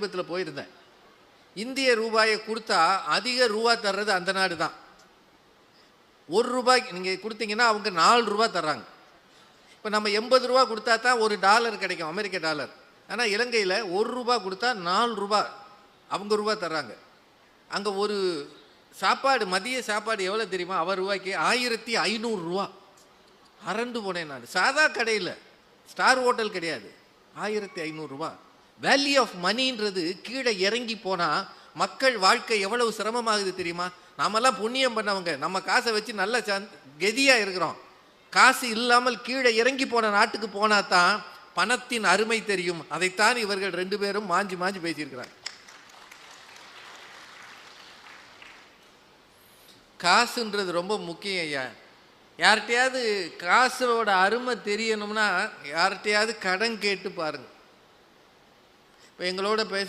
சமீபத்தில் போயிருந்தேன். இந்திய ரூபாயை கொடுத்தா அதிக ரூபா தர்றது அந்த நாடு தான். ₹1 நீங்கள் கொடுத்தீங்கன்னா அவங்க $4 தர்றாங்க. இப்போ நம்ம ₹80 கொடுத்தா தான் $1 கிடைக்கும், அமெரிக்க டாலர். ஆனால் இலங்கையில் ₹1 கொடுத்தா $4 அவங்க ரூபா தர்றாங்க. அங்கே ஒரு சாப்பாடு, மதிய சாப்பாடு எவ்வளோ தெரியுமா? அவர் ரூபாய்க்கு ₹1500. அரண்டு போனேன் நான். சாதா கடையில், ஸ்டார் ஹோட்டல் கிடையாது, ₹1500. வேல்யூ ஆஃப் மணின்றது கீழே இறங்கி போனால் மக்கள் வாழ்க்கை எவ்வளவு சிரமமாகுது தெரியுமா? நாமெல்லாம் புண்ணியம் பண்ணவங்க, நம்ம காசை வச்சு நல்ல கெதியாக இருக்கிறோம். காசு இல்லாமல் கீழே இறங்கி போன நாட்டுக்கு போனால் தான் பணத்தின் அருமை தெரியும். அதைத்தான் இவர்கள் 2 பேரும் மாஞ்சி மாஞ்சி பேசியிருக்கிறாங்க. காசுன்றது ரொம்ப முக்கியம் ஐயா. யார்கிட்டையாவது காசோட அருமை தெரியணும்னா யார்கிட்டையாவது கடன் கேட்டு பாருங்க. இப்போ எங்களோட பேச